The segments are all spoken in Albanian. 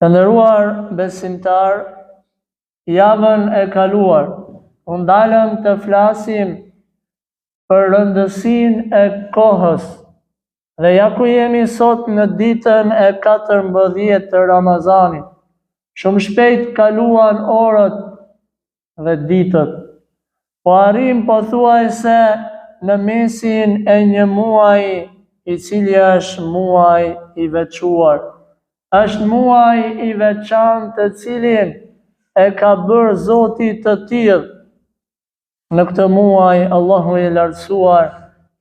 Të nderuar besimtar, javën e kaluar u ndalëm të flasim për rëndësinë e kohës dhe ja ku jemi sot në ditën e 14 të Ramazanit. Shumë shpejt kaluan orët dhe ditët, po arrim pothuajse në mesin e një muaji i cili është muaj i veçuar. Është muaj i veçantë të cilin e ka bërë Zoti të tillë. Në këtë muaj Allahu i lartësuar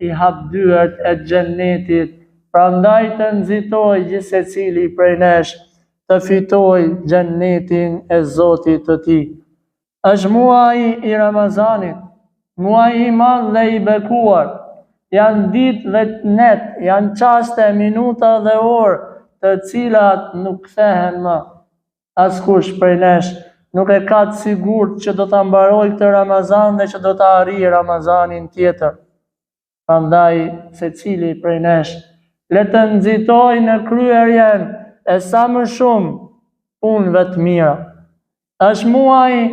i hap dyert e xhennetit, prandaj të nxitoj gjithsecili prej nesh të fitoj xhennetin e Zotit të tij. Është muaji i Ramazanit, muaji i madh dhe i bekuar. Janë ditë dhe net, janë çaste, minuta dhe orë të cilat nuk kthehen më. Askush prej nesh nuk e ka të sigurt që do ta mbaroj këtë Ramazan dhe që do ta arrijë Ramazanin tjetër. Prandaj secili prej nesh le të nxitoj në kryerjen e sa më shumë punëve të mira. Është muaji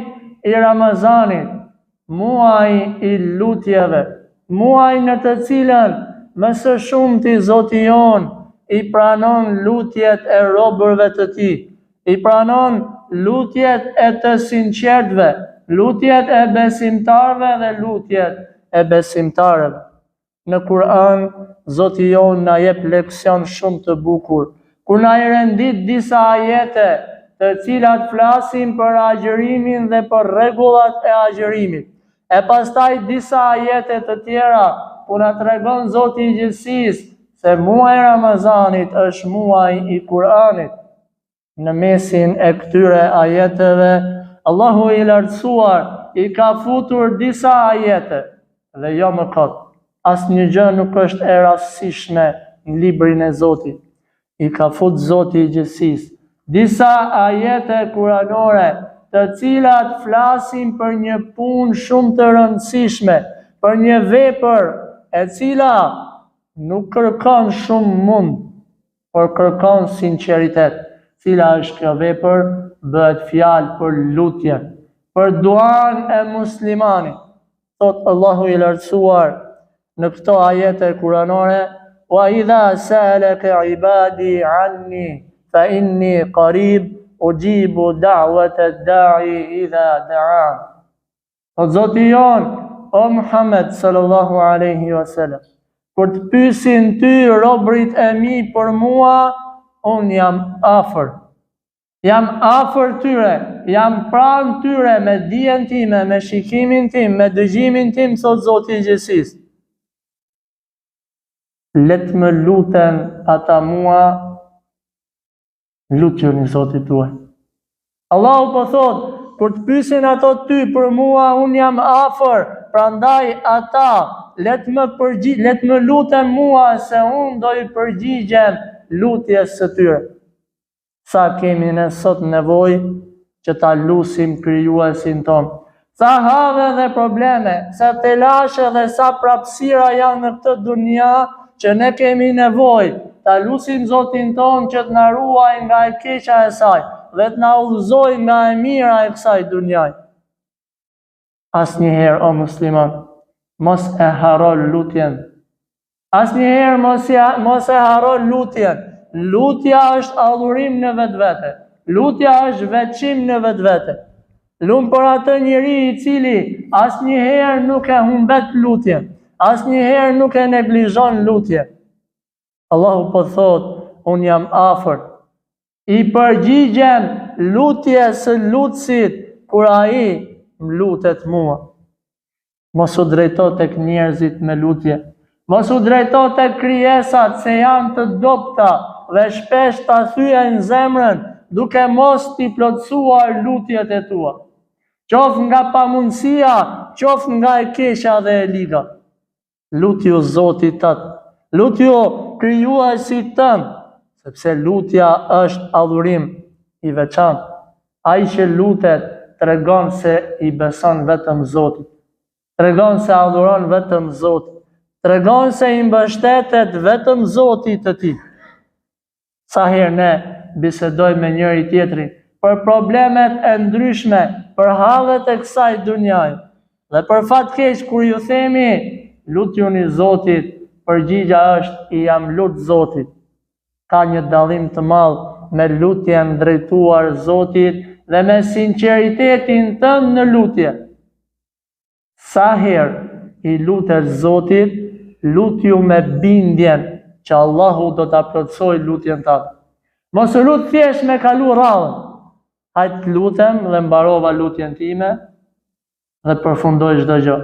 i Ramazanit, muaji i lutjeve, muaj në të cilën më së shumti Zoti jon i pranon lutjet e robërve të tij, i pranon lutjet e të sinqertëve, lutjet e besimtarëve dhe lutjet e besimtarëve. Në Kur'an, Zoti jon na jep leksion shumë të bukur, kur na i rendit disa ajete të cilat flasin për agjërimin dhe për rregullat e agjërimit. E pastaj disa ajete të tjera ku na tregon Zoti i gjithësisë se muaji i Ramazanit është muaji i Kur'anit. Në mesin e këtyre ajeteve, Allahu i lartësuar i ka futur disa ajete dhe jo më kot. Asnjë gjë nuk është e rastësishme në librin e Zotit. I ka futur Zoti i gjithësisë disa ajete kuranore të cilat flasin për një punë shumë të rëndësishme, për një vepër e cila nuk kërkon shumë mund, por kërkon sinqeritet. Cila është kjo vepër? Bëhet fjalë për lutjen, për duan e muslimanit. Thot Allahu i lartësuar në këto ajete kuranore: "Wa idha sa'alaka 'ibadi 'anni fa inni qarib ujibu da'wata ad-da'i idha da'an." O Zoti jon, o Muhammed sallallahu alaihi wasallam, kur të pyesin ty robërit e mi për mua, unë jam afër. Jam afër tyre, jam pranë tyre me dijen time, me shikimin tim, me dëgjimin tim, thot Zoti i gjithësisë. Let më luten ata mua, lutjeni Zotit tuaj. Allahu po thot, kur të pyesin ato ty për mua, unë jam afër, prandaj ata let më luten mua se unë do i përgjigjem lutjes së tyre. Sa kemi ne sot nevojë që ta lusim krijuesin ton. Sa have dhe probleme, sa telashe dhe sa prapësira janë në këtë dunja që ne kemi nevojë ta lusim Zotin ton që të na ruaj nga e keqja e saj dhe të na udhëzoj nga e mira e kësaj dunjaje. Asnjëherë o musliman, mos e haro lutjen. Asnjëherë mos e haro lutjen. Lutja është adhurim në vetvete. Lutja është veçim në vetvete. Lum për atë njeri i cili asnjëherë nuk e humbet lutjen, asnjëherë nuk e neglizhon lutjen. Allahu po thot, unë jam afër. I përgjigjem lutjes së lutësit kur ai më lutet mua. Mos u drejto tek njerëzit me lutje. Mos u drejto tek krijesat se janë të dobta dhe shpesh ta thyejnë zemrën duke mos t'i plotësuar lutjet e tua. Qof nga pamundësia, qof nga e keqja dhe e liga. Lutju Zotit tënd, lutju krijuesit tënd, sepse lutja është adhurim i veçantë. Ai që lutet tregon se i beson vetëm Zotit. Tregon se adhuron vetëm Zotin. Tregon se i mbështetet vetëm Zotit të tij. Sa herë ne bisedoj me njëri tjetrin për problemet e ndryshme, për hallet e kësaj dunjaj. Dhe për fat keq kur ju themi lutjuni Zotit, përgjigja është i jam lut Zotit. Ka një dallim të madh me lutjen drejtuar Zotit dhe me sinqeritetin tënd në lutje. Sa herë i lutet Zotit, lutju me bindjen që Allahu do ta plotësojë lutjen tënde. Mos u lut thjesht me kalu radhën. Hajt lutem dhe mbarova lutjen time dhe përfundoj çdo gjë.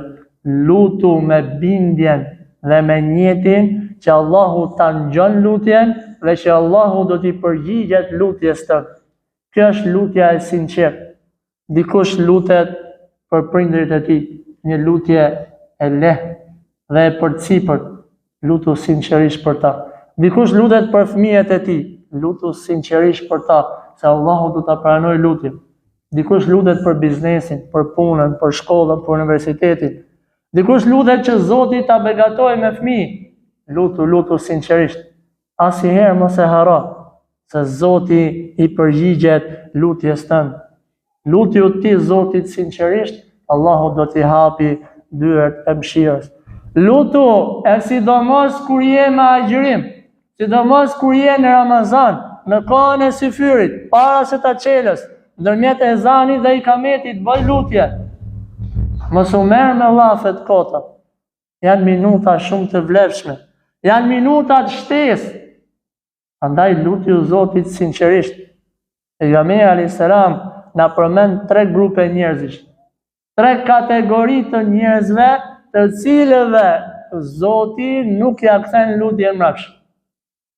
Lutu me bindjen dhe me njetin që Allahu ta ngjon lutjen dhe që Allahu do t'i përgjigjet lutjes tënde. Kjo është lutja e sinqertë. Dikush lutet për prindërit e tij, një lutje e lehtë dhe e përcipërt, lutu sinqerisht për ta. Dikush lutet për fëmijët e tij, lutu sinqerisht për ta, se Allahu do ta pranojë lutjen. Dikush lutet për biznesin, për punën, për shkollën, për universitetin. Dikush lutet që Zoti ta begatojë me fëmijë. Lutu sinqerisht. Asnjëherë mos e harro se Zoti i përgjigjet lutjes tënde. Lutju ti Zotit sinqerisht, Allahu do t'i hapi dyert e mëshirës. Lutu e sidomos kur je me agjërim, sidomos kur je në Ramazan, në kohën e syfyrit, para se ta çelës, ndërmjet ezanit dhe ikametit, bëj lutje. Mos u merr me llafet kota. Janë minuta shumë të vlefshme. Janë minuta të shtesë. Andaj lutju Zotit sinqerisht. Pejgamberi alayhis salam na përmend 3 grupe njerëzish. 3 kategori të njerëzve të cilëve Zoti nuk ja kthen lutjen mbrapsht.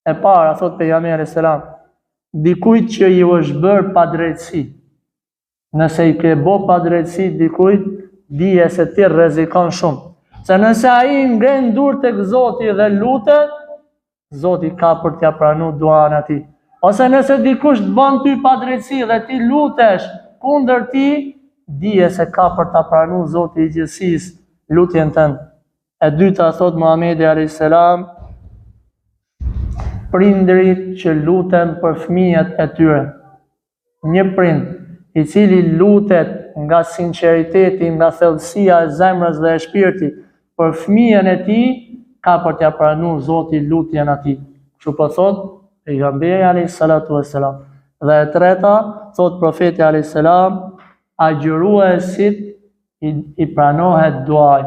E para, thot pejgamberi alayhis salam, dikujt që ju është bërë padrejtësi. Nëse i ke bë padrejtësi dikujt, dije se ti rrezikon shumë. Se nëse ai ngren dur tek Zoti dhe lutet, Zoti ka për t'ja pranuar duan atij. Ose nëse dikush të bën ty padrejtësi dhe ti lutesh kundër tij, dije se ka për ta pranuar Zoti i gjithësisë lutjen tënde. E dyta, thot Muhamedi alayhis salam, prindërit që luten për fëmijët e tyre. Një prind i cili lutet nga sinqeriteti, nga thellësia e zemrës dhe e shpirtit për fëmijën e tij, ka për t'ja pranuar Zoti lutjen atij. Kështu po thot pejgamberi alayhis salatu wassalam. Dhe e treta, thot profeti alayhis salam, agjëruesit i pranohet duaj.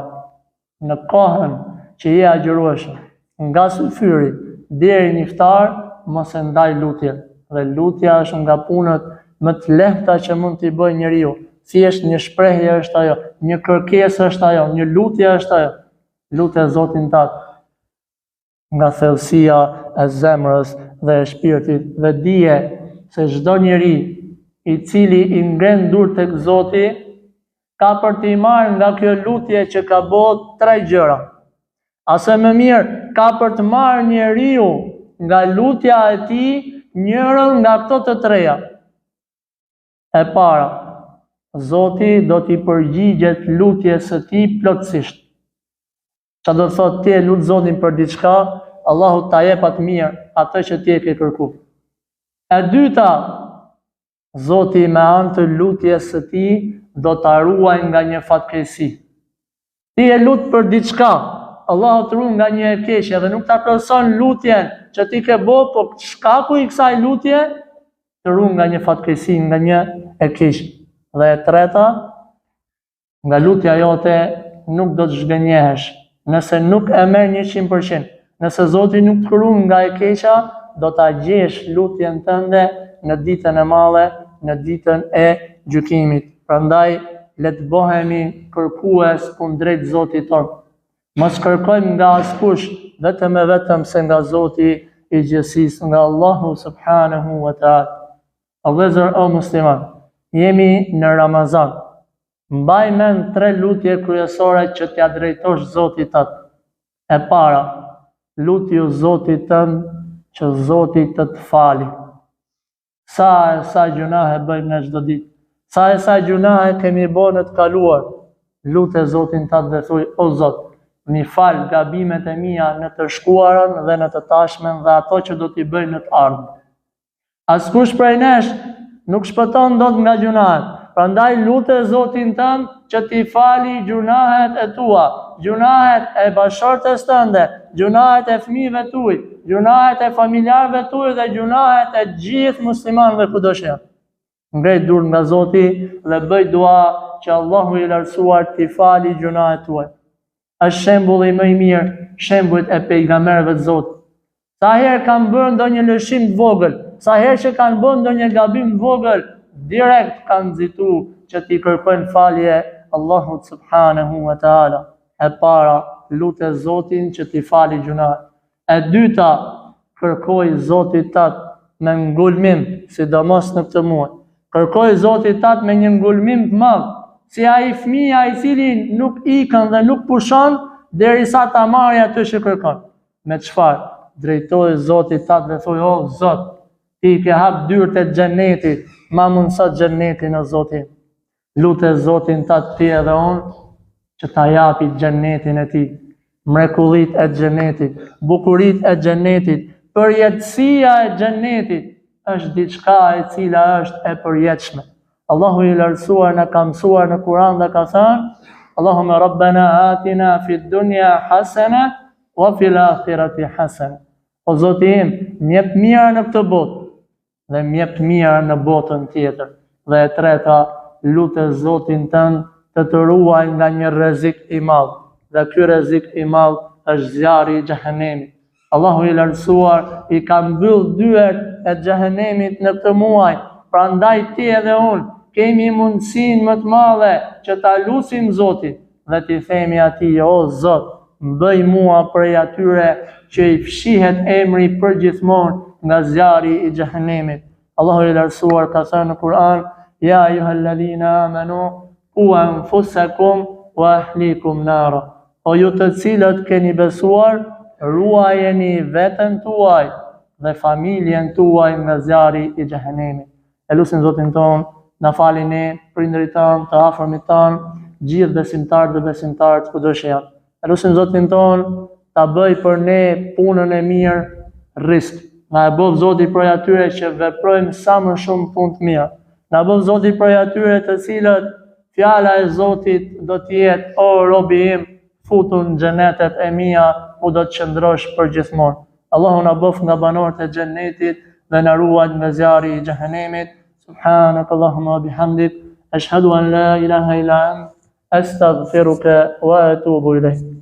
Në kohën që je agjërueshëm, nga syfyri deri në iftar, mos e ndaj lutjen. Dhe lutja është nga punët më të lehta që mund t'i bëjë njeriu. Thjesht një shprehje është ajo, një kërkesë është ajo, një lutje është ajo. Lutja Zotin tat nga thellësia e zemrës dhe e shpirtit dhe dije se çdo njeri i cili i ngren dur tek Zoti ka për t'i marrë nga kjo lutje që ka bërë 3 gjëra. Ase më mirë ka për të marrë njeriu nga lutja e tij njërën nga këto të 3-ja. E para, Zoti do t'i përgjigjet lutjes së tij plotësisht. Çfarë do të thotë ti e lut Zotin për diçka, Allahu ta jep atë mirë atë që ti e ke kërkuar. E dyta, Zoti me anë të lutjes së tij do ta ruaj nga një fatkeqësi. Ti e lut për diçka, Allahu të ruaj nga një e keqe dhe nuk ta plotëson lutjen që ti ke bërë, po shkaku i kësaj lutje të ruaj nga një fatkeqësi, nga një e keqe. Dhe e treta, nga lutja jote nuk do të zhgënjehesh. Nëse nuk e merr 100%, nëse Zoti nuk të ruaj nga e keqja, do ta gjesh lutjen tënde në ditën e madhe, në ditën e gjykimit. Prandaj le të bëhemi kërkues kundrejt Zotit ton. Mos kërkojmë nga askush, vetëm e vetëm se nga Zoti i gjithësisë, nga Allahu subhanahu wa ta'ala. Vëllezër o musliman, jemi në Ramazan. Mbaj mend 3 lutje kryesore që t'ja drejtosh Zotit tënd. E para, lutju Zotit tënd që Zoti të fali. Sa gjunahe bëjmë në çdo ditë. Sa gjunahe kemi bërë në të kaluar. Lute Zotin tënd dhe thuaj: o Zot, mi fal gabimet e mia në të shkuarën dhe në të tashmen dhe ato që do t'i bëj në të ardhmen. Askush prej nesh nuk shpëton dot nga gjunahet. Prandaj lute Zotin tënd që t'i fali gjunahet e tua, gjunahet e bashortes tënde, gjunahet e fëmijëve tuaj, gjunahet e familjarëve tuaj dhe gjunahet e gjithë muslimanëve kudo që janë. Ngrej dur nga Zoti dhe bëj dua që Allahu i lartësuar t'i fali gjunahet tuaj. Është shembulli më i mirë, shembujt e pejgamberëve të Zotit. Sa herë kanë bërë ndonjë lëshim të vogël, sa herë që kanë bërë ndonjë gabim të vogël, direkt kanë nxitu që t'i kërkojnë falje Allahut subhanahu wa taala. E para, lutë Zotin që t'i fali gjunahet. E dyta, kërkoj Zotit tat me ngulmim, sidomos në këtë muaj. Kërkoj Zotit tat me një ngulmim të madh, si ai fëmia i cili nuk ikën dhe nuk pushon derisa ta marrë atë që kërkon. Me çfarë? Drejtoj Zotit tat dhe thoj: "O Zot, ti ke hap dyert e xhenetit, ma mundso xhenetin o Zoti." Lutë Zotin tat ti edhe unë që ta japi xhenetin e tij, mrekullitë e xhenetit, bukuritë e xhenetit, përjetësia e xhenetit është diçka e cila është e përjetshme. Allahu i lartësuar na ka mësuar në Kur'an dhe ka thënë: "Allahumma rabbana atina fid dunya hasana wa fil akhirati hasana." O Zoti im, m'jep mirë në këtë botë dhe m'jep mirë në botën tjetër. Dhe e treta, lutë Zotin tënd të të ruaj nga një rrezik i madh. Dhe ky rrezik i madh është zjarri i xhehenemit. Allahu i lartësuar i ka mbyll dyert e xhehenemit në këtë muaj. Prandaj ti edhe unë kemi mundësinë më të madhe që ta lutim Zotin dhe t'i themi atij: "O Zot, bëj mua prej atyre që i fshihet emri përgjithmonë nga zjarri i xhehenemit." Allahu i lartësuar ka thënë në Kur'an: "Ya ayyuhalladhina amanu qu anfusakum wa ahlikum nara." O ju të cilët keni besuar, ruajeni veten tuaj dhe familjen tuaj nga zjarri i xhehenemit. E lutim Zotin ton, na falin ne, prindërit tan, të afërmit tan, gjithë besimtarët dhe besimtarët kudo që janë. E lutim Zotin ton ta bëj për ne punën e mirë rizq. Na e bëv Zoti prej atyre që veprojmë sa më shumë punë të mira. Na bëv Zoti prej atyre të cilët fjala e Zotit do të jetë: "O robi im, futun në xhenetet e mia, ku do të qëndrosh përgjithmonë." Allahu na bëf nga banorët e xhenetit dhe na ruaj nga zjarri i xhehenemit. Subhanakallahumma bihamdik, ashhadu an la ilaha illa ant, astaghfiruka wa atubu ilayk.